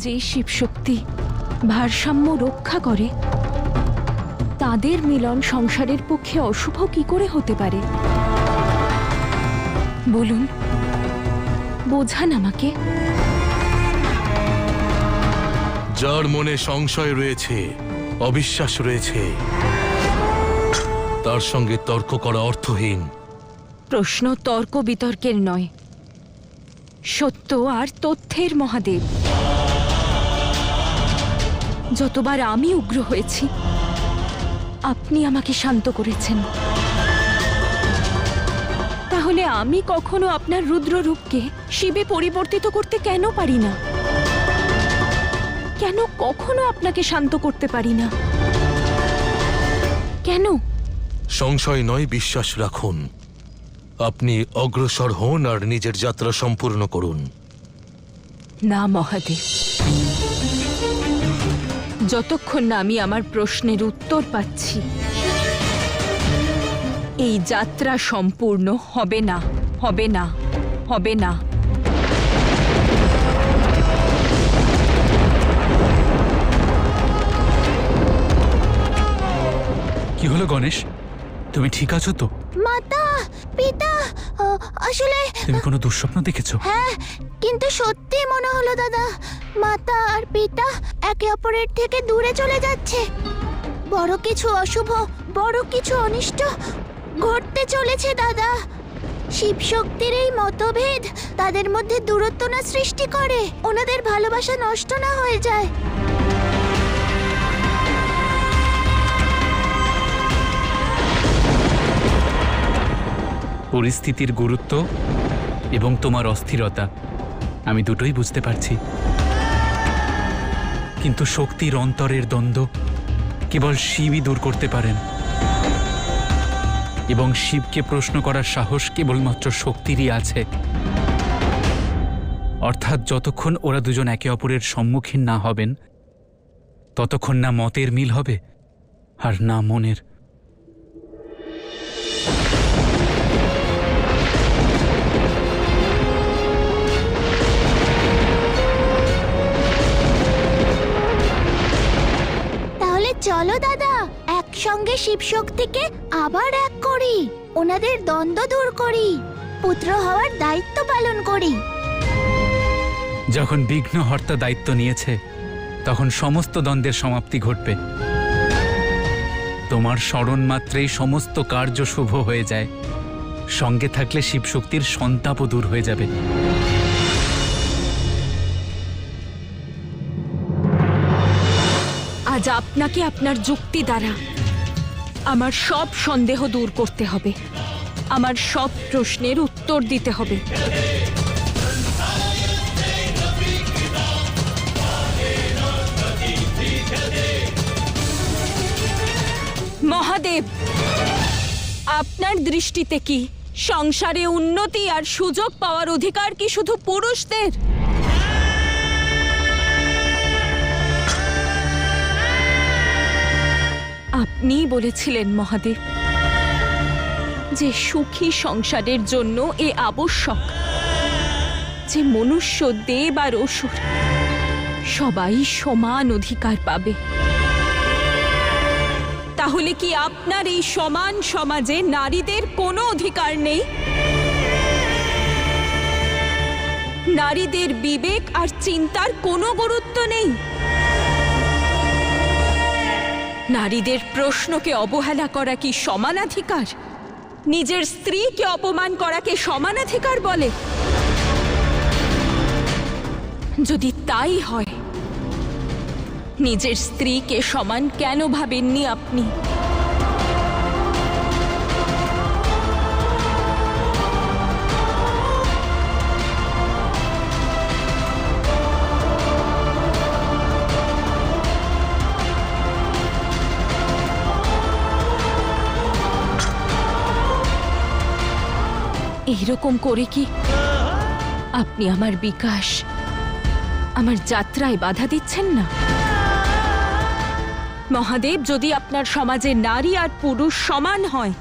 যে শিবশক্তি ভারসাম্য রক্ষা করে, তাদের মিলন সংসারের পক্ষে অশুভ কি করে হতে পারে? বলুন, বোঝান আমাকে। যার মনে সংশয় রয়েছে, অবিশ্বাস রয়েছে, তার সঙ্গে তর্ক করা অর্থহীন। প্রশ্ন তর্ক বিতর্কের নয়, সত্য আর তথ্যের মহাদেব। যতবার আমি উগ্র হয়েছি, আপনি আমাকে শান্ত করেছেন। তাহলে আমি কখনো আপনার রুদ্র রূপকে শিবে পরিবর্তিত করতে কেন পারি না? কেন কখনো আপনাকে শান্ত করতে পারি না? কেন? সংশয় নয়, বিশ্বাস রাখুন। আপনি অগ্রসর হন আর নিজের যাত্রা সম্পূর্ণ করুন। না মহাদেব, যতক্ষণ না আমি আমার প্রশ্নের উত্তর পাচ্ছি, এই যাত্রা সম্পূর্ণ হবে না, হবে না, হবে না। কি হলো গণেশ, তুমি ঠিক আছো তো? মাতা, পিতা, আসলে তুমি কোনো দুঃস্বপ্ন দেখেছো? হ্যাঁ, কিন্তু সত্যি মনে হলো দাদা, মাতা আর পিতা একে অপরের থেকে দূরে চলে যাচ্ছে। বড় কিছু অশুভ, বড় কিছু অনিষ্ট ঘটতে চলেছে দাদা। শিব শক্তির এই মতভেদ তাদের মধ্যে দূরত্ব না সৃষ্টি করে, ওনাদের ভালোবাসা নষ্ট না হয়ে যায়। পরিস্থিতির গুরুত্ব এবং তোমার অস্থিরতা আমি দুটোই বুঝতে পারছি, কিন্তু শক্তির অন্তরের দ্বন্দ্ব কেবল শিবই দূর করতে পারেন, এবং শিবকে প্রশ্ন করার সাহস কেবলমাত্র শক্তিরই আছে। অর্থাৎ যতক্ষণ ওরা দুজন একে অপরের সম্মুখীন না হবেন, ততক্ষণ না মতের মিল হবে আর না মনের। চলো দাদা, একসঙ্গে শিব শক্তিকে আবার এক করি, ওনাদের দ্বন্দ্ব দূর করি, পুত্র হওয়ার দায়িত্ব পালন করি। যখন বিঘ্নহর্তা দায়িত্ব নিয়েছে, তখন সমস্ত দ্বন্দ্বের সমাপ্তি ঘটবে। তোমার স্মরণ মাত্রেই সমস্ত কার্য শুভ হয়ে যায়। সঙ্গে থাকলে শিবশক্তির সন্তাপও দূর হয়ে যাবে। আজ আপনাকে আপনার যুক্তি দ্বারা আমার সব সন্দেহ দূর করতে হবে, আমার সব প্রশ্নের উত্তর দিতে হবে। মহাদেব, আপনার দৃষ্টিতে কি সংসারে উন্নতি আর সুযোগ পাওয়ার অধিকার কি শুধু পুরুষদের? আপনি বলেছিলেন মহাদেব যে সুখী সংসারের জন্য এ আবশ্যক যে মনুষ্য, দেব আর অসুর সবাই সমান অধিকার পাবে। তাহলে কি আপনার এই সমান সমাজে নারীদের কোনো অধিকার নেই? নারীদের বিবেক আর চিন্তার কোনো গুরুত্ব নেই? নারীদের প্রশ্নকে অবহেলা করা কি সমানাধিকার? নিজের স্ত্রীকে অপমান করাকে সমানাধিকার বলে? যদি তাই হয়, নিজের স্ত্রীকে সমান কেন ভাবেননি আপনি? এইরকম করে কি আপনি আমার বিকাশ, আমার যাত্রায় বাধা দিচ্ছেন না? মহাদেব, যদি আপনার সমাজে নারী আর পুরুষ সমান হয়,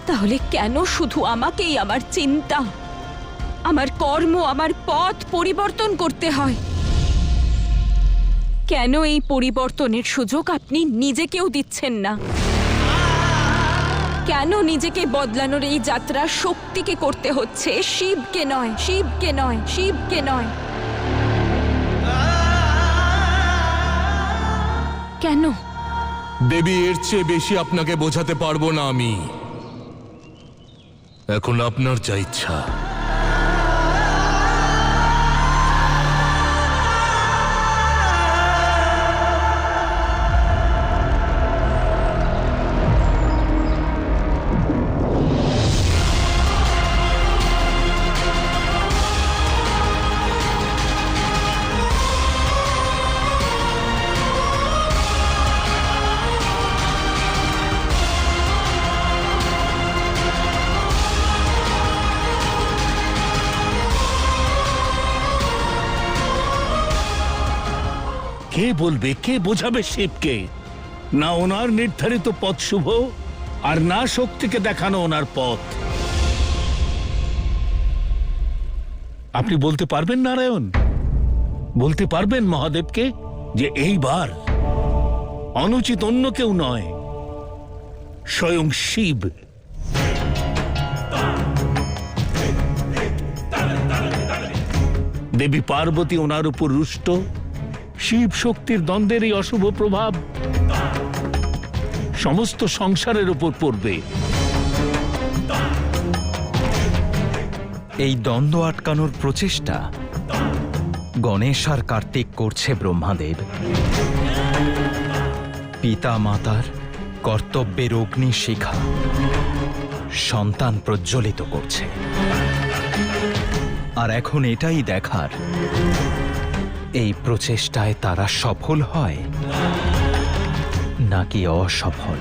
তাহলে কেন শুধু আমাকেই আমার চিন্তা, আমার কর্ম, আমার পথ পরিবর্তন করতে হয়? কেন এই পরিবর্তনের সুযোগ আপনি নিজেকেও দিচ্ছেন না? কেন নিজেকে বদলানোর এই যাত্রা শক্তিকে করতে হচ্ছে, শিবকে নয়, শিবকে নয়, শিবকে নয়? কেন? দেবী, এর চেয়ে বেশি আপনাকে বোঝাতে পারবো না আমি। এখন আপনার যা ইচ্ছা। কে বলবে, কে বোঝাবে শিবকে? না ওনার নির্ধারিত পথ শুভ, আর না শক্তিকে দেখানো ওনার পথ। আপনি বলতে পারবেন নারায়ণ, বলতে পারবেন মহাদেবকে যে এইবার অনুচিত অন্য কেউ নয়, স্বয়ং শিব। দেবী পার্বতী ওনার উপর রুষ্ট, শিব শক্তির দ্বন্দ্বের এই অশুভ প্রভাব সমস্ত সংসারের উপর পড়বে। এই দ্বন্দ্ব আটকানোর প্রচেষ্টা গণেশ আর কার্তিক করছে ব্রহ্মাদেব। পিতা মাতার কর্তব্যের অগ্নি শিখা সন্তান প্রজ্বলিত করছে। আর এখন এটাই দেখার, এই প্রচেষ্টায় তারা সফল হয় নাকি অসফল।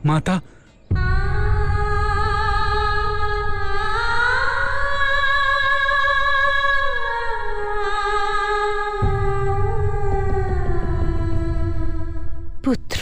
মাতা, পুত্র,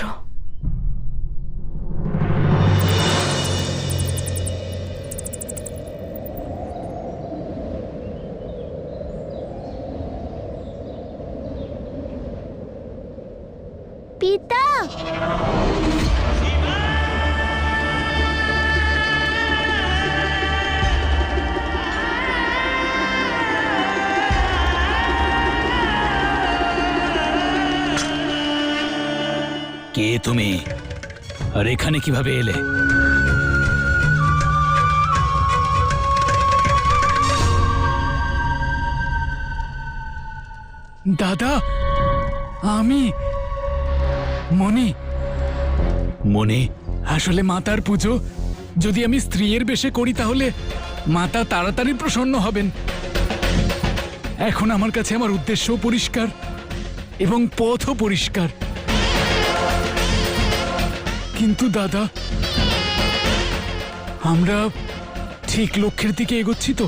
কে তুমি আর এখানে কিভাবে এলে? দাদা, আমি মণি। মনে আসলে মাতার পুজো যদি আমি স্ত্রীর বেশে করি তাহলে মাতা তাড়াতাড়ি প্রসন্ন হবেন। এখন আমার কাছে আমার উদ্দেশ্য পরিষ্কার এবং পথও পরিষ্কার। কিন্তু দাদা, আমরা ঠিক লক্ষ্যের দিকে এগোচ্ছি তো?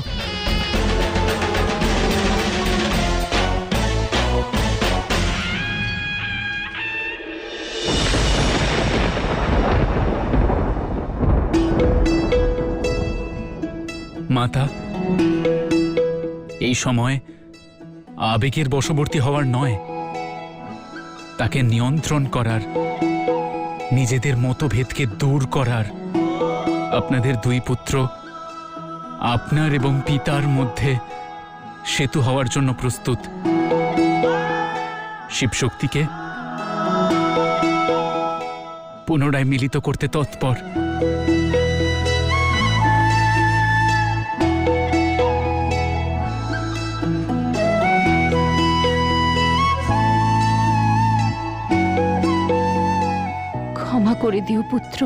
মাতা, এই সময় আবেগের বশবর্তী হওয়ার নয়, তাকে নিয়ন্ত্রণ করার, নিজেদের মতভেদকে দূর করার। আপনাদের দুই পুত্র আপনার এবং পিতার মধ্যে সেতু হওয়ার জন্য প্রস্তুত। শিবশক্তিকে পুনরায় মিলিত করতে তৎপর। ক্ষমা করে দিও পুত্র,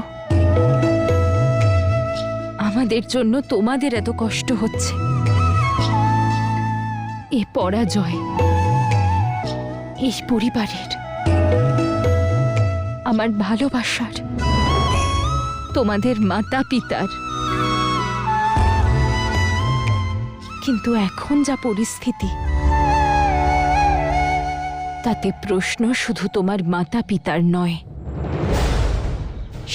আমাদের জন্য তোমাদের এত কষ্ট হচ্ছে। এ পরাজয় এই পরিবারের, আমার ভালোবাসার, তোমাদের মাতা পিতার। কিন্তু এখন যা পরিস্থিতি, তাতে প্রশ্ন শুধু তোমার মাতা পিতার নয়,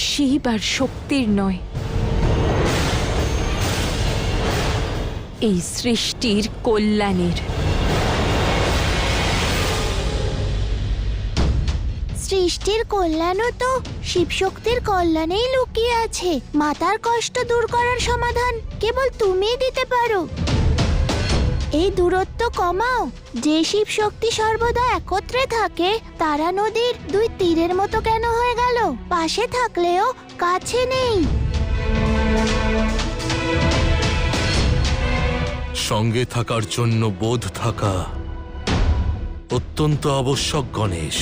শিব আর শক্তির নয়, এই সৃষ্টির কল্যাণের। সৃষ্টির কল্যাণও তো শিবশক্তির কল্যাণেই লুকিয়ে আছে। মাতার কষ্ট দূর করার সমাধান কেবল তুমিই দিতে পারো। এই দূরত্ব কমাও। যে শিব শক্তি সর্বদা একত্রে থাকে, তারা নদীর দুই তীরের মতো কেন হয়ে গেল? পাশে থাকলেও কাছে নেই। সঙ্গে থাকার জন্য বোধ থাকা অত্যন্ত আবশ্যক গণেশ।